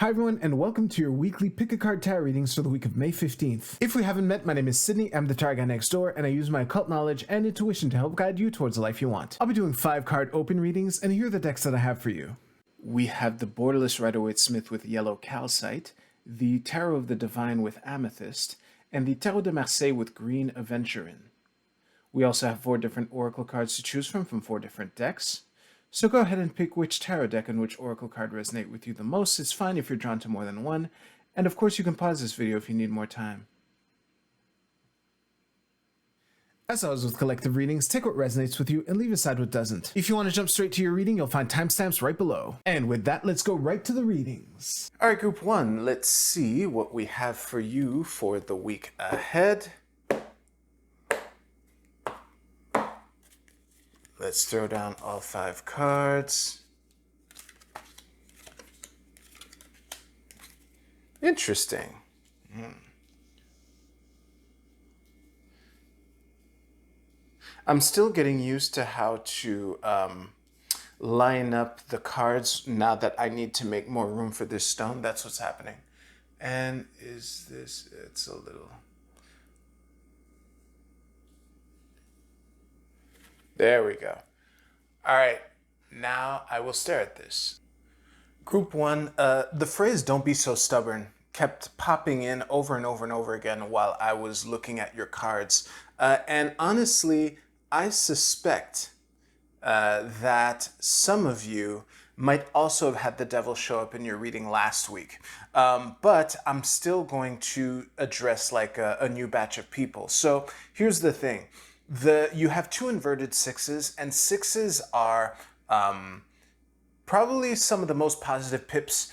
Hi everyone, and welcome to your weekly Pick a Card Tarot readings for the week of May 15th. If we haven't met, my name is Sydney, I'm the tarot guy next door, and I use my occult knowledge and intuition to help guide you towards the life you want. I'll be doing 5-card open readings, and here are the decks that I have for you. We have the Borderless Rider-Waite-Smith with Yellow Calcite, the Tarot of the Divine with Amethyst, and the Tarot de Marseille with Green Aventurine. We also have 4 different Oracle cards to choose from 4 different decks. So go ahead and pick which tarot deck and which oracle card resonate with you the most. It's fine if you're drawn to more than one. And of course you can pause this video if you need more time. As always with collective readings, take what resonates with you and leave aside what doesn't. If you want to jump straight to your reading, you'll find timestamps right below. And with that, let's go right to the readings. Alright, Group 1, let's see what we have for you for the week ahead. Let's throw down all 5 cards. Interesting. I'm still getting used to how to line up the cards now that I need to make more room for this stone. That's what's happening. And is this, it's a little... There we go. All right, now I will stare at this. Group 1, the phrase "don't be so stubborn" kept popping in over and over and over again while I was looking at your cards. And honestly, I suspect that some of you might also have had the devil show up in your reading last week. But I'm still going to address like a new batch of people. So here's the thing. You have 2 inverted 6s, and 6s are probably some of the most positive pips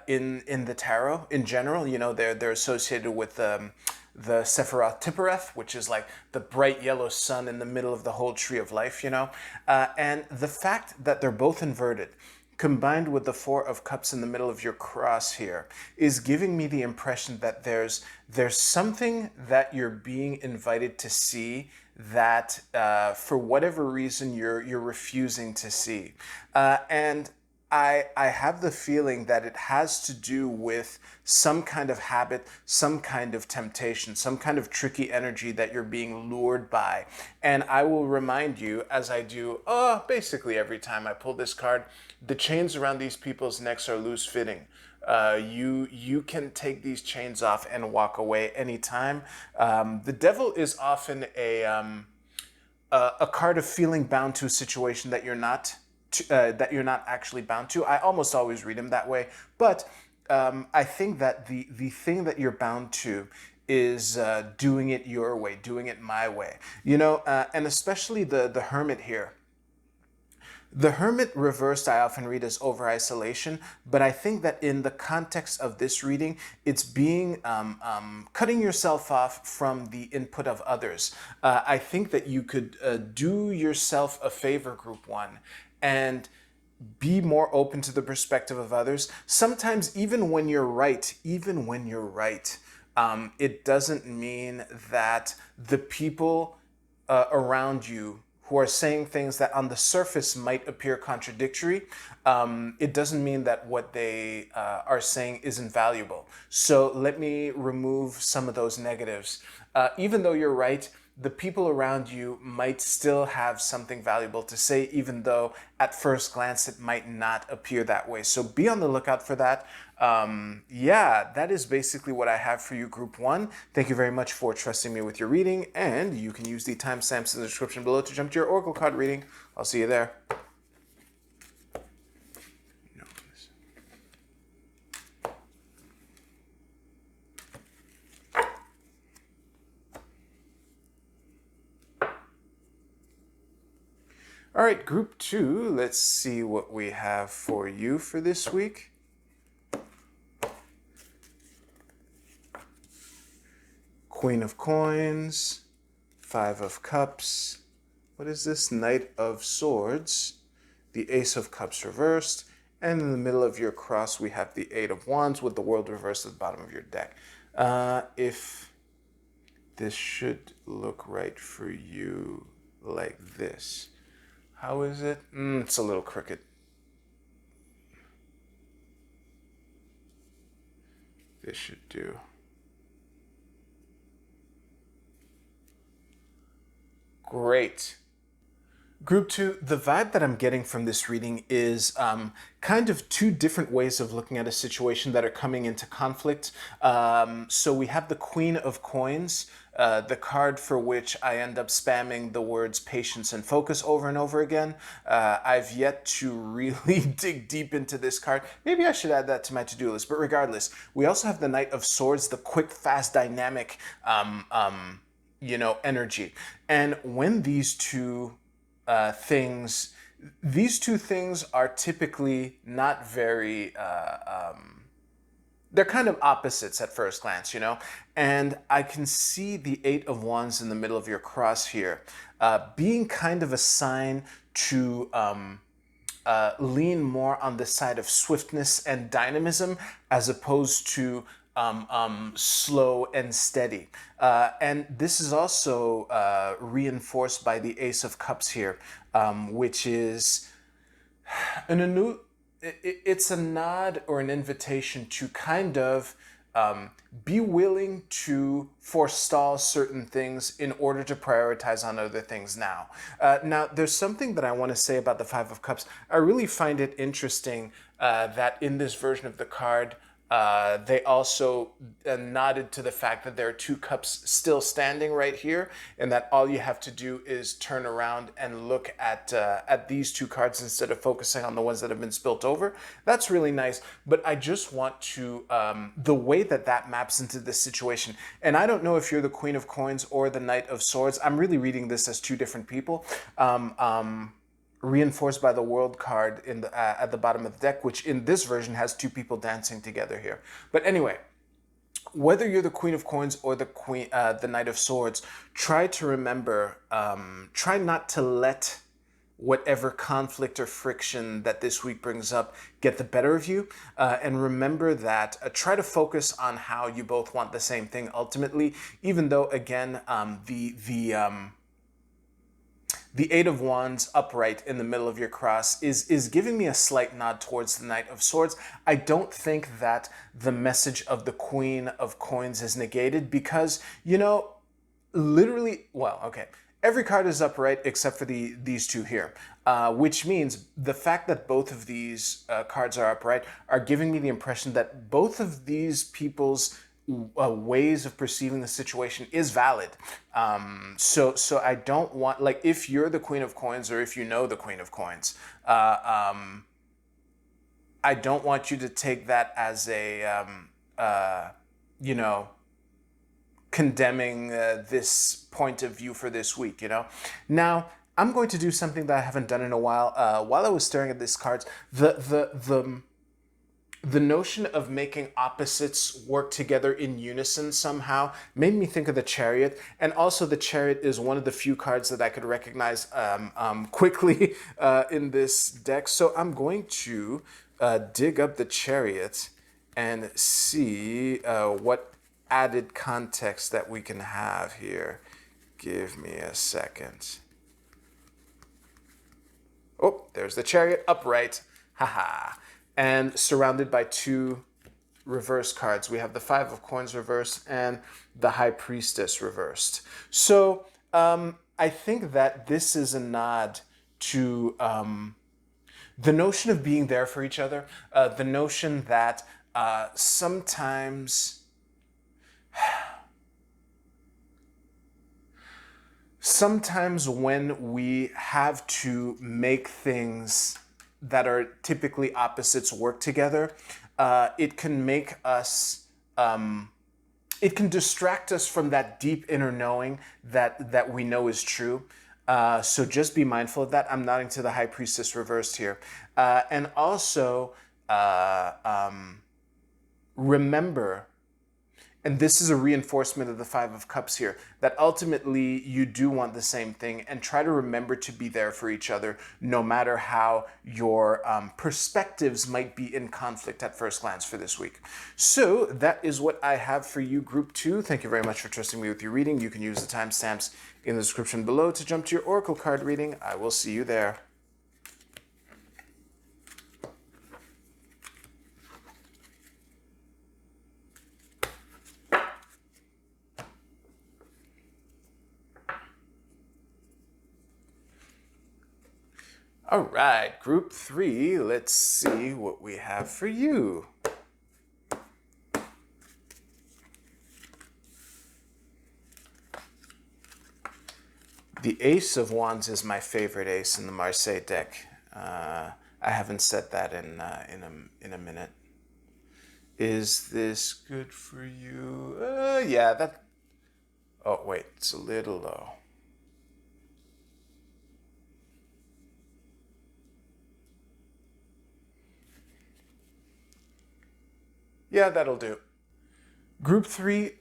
in the tarot in general. You know, they're associated with the Sephiroth Tippereth, which is like the bright yellow sun in the middle of the whole tree of life, you know. And the fact that they're both inverted, combined with the 4 of Cups in the middle of your cross here, is giving me the impression that there's something that you're being invited to see that for whatever reason you're refusing to see. And I have the feeling that it has to do with some kind of habit, some kind of temptation, some kind of tricky energy that you're being lured by. And I will remind you, as I do basically every time I pull this card, the chains around these people's necks are loose fitting. You can take these chains off and walk away anytime. The devil is often a card of feeling bound to a situation that you're not actually bound to. I almost always read him that way, but I think that the thing that you're bound to is doing it your way, doing it my way, you know, and especially the Hermit here. The Hermit reversed I often read as over-isolation, but I think that in the context of this reading, it's being cutting yourself off from the input of others. I think that you could do yourself a favor, Group 1, and be more open to the perspective of others. Sometimes even when you're right, it doesn't mean that the people around you who are saying things that on the surface might appear contradictory, it doesn't mean that what they are saying isn't valuable. So let me remove some of those negatives. Even though you're right, the people around you might still have something valuable to say, even though at first glance it might not appear that way. So be on the lookout for that. Yeah, that is basically what I have for you, Group 1. Thank you very much for trusting me with your reading, and you can use the timestamps in the description below to jump to your Oracle card reading. I'll see you there. All right, Group 2, let's see what we have for you for this week. Queen of Coins, 5 of Cups. What is this? Knight of Swords, the Ace of Cups reversed, and in the middle of your cross we have the 8 of Wands with the World reversed at the bottom of your deck. If this should look right for you like this. How is it? It's a little crooked. this should do. Great. Group 2, the vibe that I'm getting from this reading is kind of two different ways of looking at a situation that are coming into conflict. So we have the Queen of Coins, the card for which I end up spamming the words patience and focus over and over again. I've yet to really dig deep into this card. Maybe I should add that to my to-do list, but regardless, we also have the Knight of Swords, the quick, fast, dynamic, energy. And when these two these two things are typically not very, they're kind of opposites at first glance, you know? And I can see the Eight of Wands in the middle of your cross here, being kind of a sign to lean more on the side of swiftness and dynamism as opposed to slow and steady. And this is also reinforced by the Ace of Cups here, which is it's a nod or an invitation to kind of be willing to forestall certain things in order to prioritize on other things now. Now, there's something that I want to say about the Five of Cups. I really find it interesting that in this version of the card, they also nodded to the fact that there are two cups still standing right here, and that all you have to do is turn around and look at these two cards instead of focusing on the ones that have been spilt over. That's really nice, but I just want to, the way that that maps into this situation, and I don't know if you're the Queen of Coins or the Knight of Swords. I'm really reading this as two different people. Reinforced by the World card in the, at the bottom of the deck, which in this version has two people dancing together here. But anyway, whether you're the Queen of Coins or the Knight of Swords, try to remember, try not to let whatever conflict or friction that this week brings up get the better of you. And remember that try to focus on how you both want the same thing ultimately, even though, again, the Eight of Wands upright in the middle of your cross is giving me a slight nod towards the Knight of Swords. I don't think that the message of the Queen of Coins is negated because, you know, literally, well, okay, every card is upright except for these two here, which means the fact that both of these cards are upright are giving me the impression that both of these people's ways of perceiving the situation is valid. So I don't want, like, if you're the Queen of Coins or if you know the Queen of Coins, I don't want you to take that as a, you know, condemning this point of view for this week, you know? Now, I'm going to do something that I haven't done in a while. While I was staring at these cards, the notion of making opposites work together in unison somehow made me think of the Chariot. And also the Chariot is one of the few cards that I could recognize quickly in this deck. So I'm going to dig up the Chariot and see what added context that we can have here. Give me a second. Oh, there's the Chariot upright. Haha. And surrounded by two reverse cards. We have the Five of Coins reversed and the High Priestess reversed. So I think that this is a nod to the notion of being there for each other, the notion that sometimes when we have to make things that are typically opposites work together, it can make us, it can distract us from that deep inner knowing that we know is true. So just be mindful of that. I'm nodding to the High Priestess reversed here. And also, remember, and this is a reinforcement of the Five of Cups here, that ultimately you do want the same thing, and try to remember to be there for each other no matter how your perspectives might be in conflict at first glance for this week. So that is what I have for you, Group 2. Thank you very much for trusting me with your reading. You can use the timestamps in the description below to jump to your Oracle card reading. I will see you there. All right, group 3, let's see what we have for you. The Ace of Wands is my favorite ace in the Marseille deck. I haven't said that in a minute. Is this good for you? Yeah, that... Oh, wait, it's a little low. Yeah, that'll do. Group 3,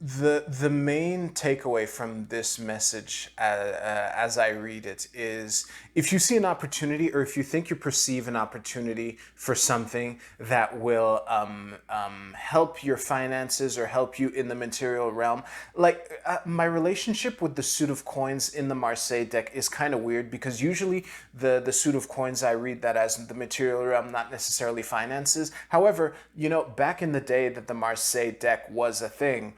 the main takeaway from this message as I read it is if you see an opportunity or if you think you perceive an opportunity for something that will help your finances or help you in the material realm, like my relationship with the suit of coins in the Marseille deck is kind of weird because usually the suit of coins I read that as the material realm, not necessarily finances. However, you know, back in the day that the Marseille deck was a thing,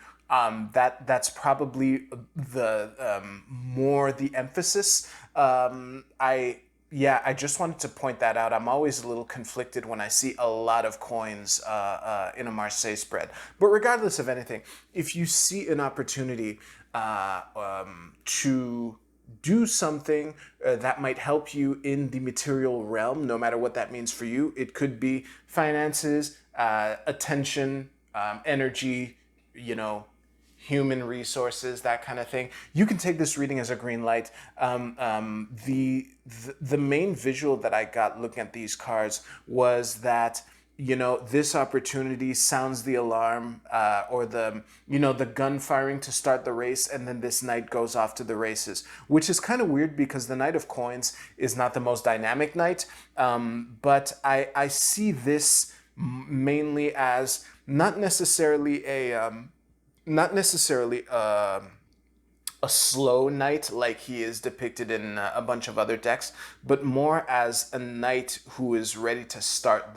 that's probably the more the emphasis. I just wanted to point that out. I'm always a little conflicted when I see a lot of coins in a Marseille spread. But regardless of anything, if you see an opportunity to do something that might help you in the material realm, no matter what that means for you, it could be finances, attention, energy, you know, human resources, that kind of thing. You can take this reading as a green light. The main visual that I got looking at these cards was that, you know, this opportunity sounds the alarm or the, you know, the gun firing to start the race, and then this knight goes off to the races, which is kind of weird because the Knight of Coins is not the most dynamic knight, but I see this mainly as not necessarily a slow knight like he is depicted in a bunch of other decks, but more as a knight who is ready to start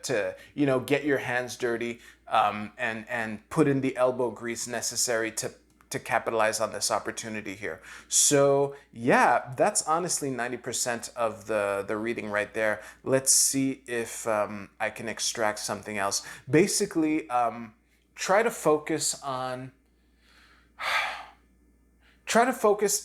to, you know, get your hands dirty and put in the elbow grease necessary to capitalize on this opportunity here. So yeah, that's honestly 90% of the reading right there. Let's see if I can extract something else. Basically, try to focus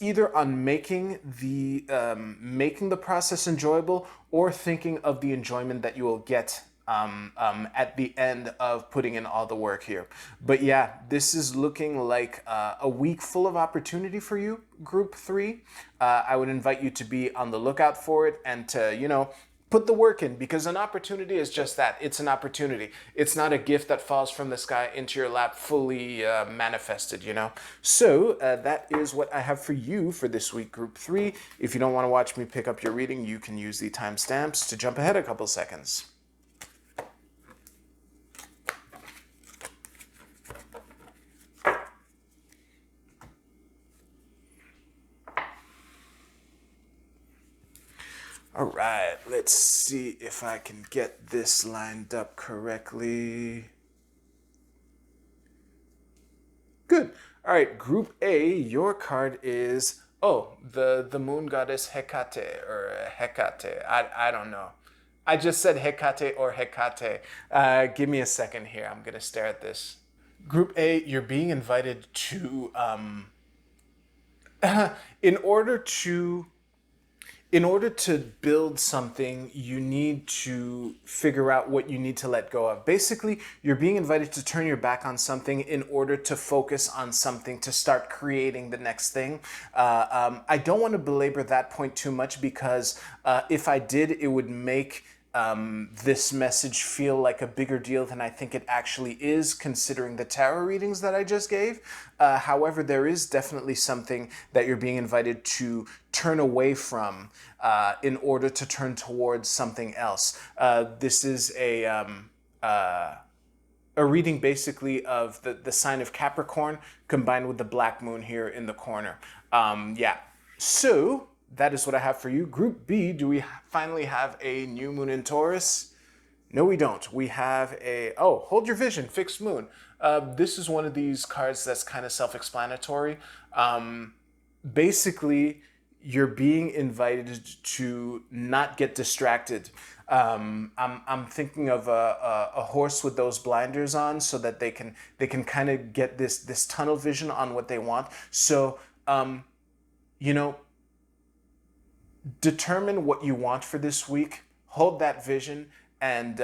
either on making the process enjoyable or thinking of the enjoyment that you will get at the end of putting in all the work here. But yeah, this is looking like a week full of opportunity for you, Group 3. I would invite you to be on the lookout for it and to, you know, put the work in, because an opportunity is just that. It's an opportunity. It's not a gift that falls from the sky into your lap fully manifested, you know? So that is what I have for you for this week, Group 3. If you don't want to watch me pick up your reading, you can use the timestamps to jump ahead a couple seconds. All right, let's see if I can get this lined up correctly. Good. All right, Group A, your card is, the moon goddess Hecate, or Hecate. I don't know. I just said Hecate or Hecate. Give me a second here. I'm going to stare at this. Group A, you're being invited to, in order to build something, you need to figure out what you need to let go of. Basically, you're being invited to turn your back on something in order to focus on something, to start creating the next thing. I don't want to belabor that point too much because if I did, it would make this message feel like a bigger deal than I think it actually is, considering the tarot readings that I just gave. However, there is definitely something that you're being invited to turn away from in order to turn towards something else. This is a reading basically of the sign of Capricorn combined with the black moon here in the corner. Yeah, so that is what I have for you. Group B, do we finally have a new moon in Taurus? No, we don't. We have a, hold your vision, fixed moon. This is one of these cards that's kind of self-explanatory. Basically, you're being invited to not get distracted. I'm thinking of a horse with those blinders on, so that they can kind of get this tunnel vision on what they want. So you know, determine what you want for this week. Hold that vision, and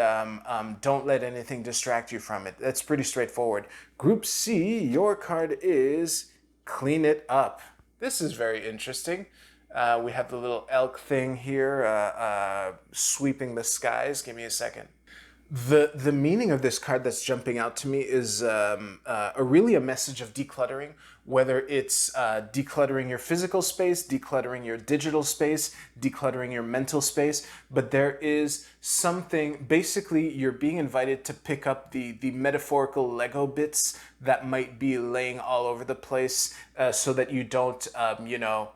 don't let anything distract you from it. That's pretty straightforward. Group C, your card is Clean It Up. This is very interesting. We have the little elk thing here sweeping the skies. Give me a second. The meaning of this card that's jumping out to me is really a message of decluttering, whether it's decluttering your physical space, decluttering your digital space, decluttering your mental space. But there is something, basically, you're being invited to pick up the metaphorical Lego bits that might be laying all over the place, so that you don't,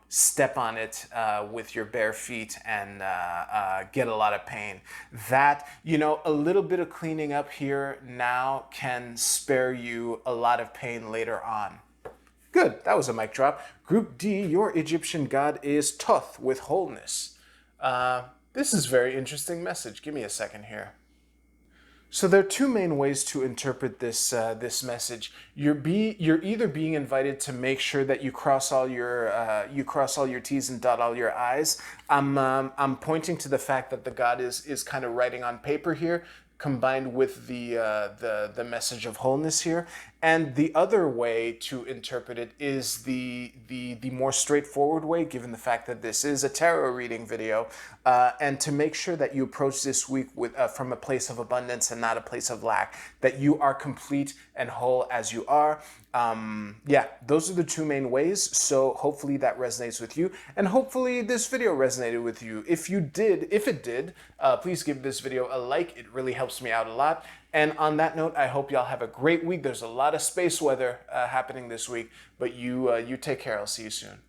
step on it with your bare feet and get a lot of pain. That, a little bit of cleaning up here now can spare you a lot of pain later on. Good, that was a mic drop. Group D, your Egyptian god is Thoth, with wholeness. This is a very interesting message. Give me a second here. So there are two main ways to interpret this message. You're either being invited to make sure that you cross all your T's and dot all your I's. I'm pointing to the fact that the god is kind of writing on paper here, combined with the message of wholeness here. And the other way to interpret it is the more straightforward way, given the fact that this is a tarot reading video, and to make sure that you approach this week with from a place of abundance and not a place of lack, that you are complete and whole as you are. Yeah, those are the two main ways. So hopefully that resonates with you, and hopefully this video resonated with you. If it did, please give this video a like. It really helps me out a lot. And on that note, I hope y'all have a great week. There's a lot of space weather happening this week, but you take care. I'll see you soon.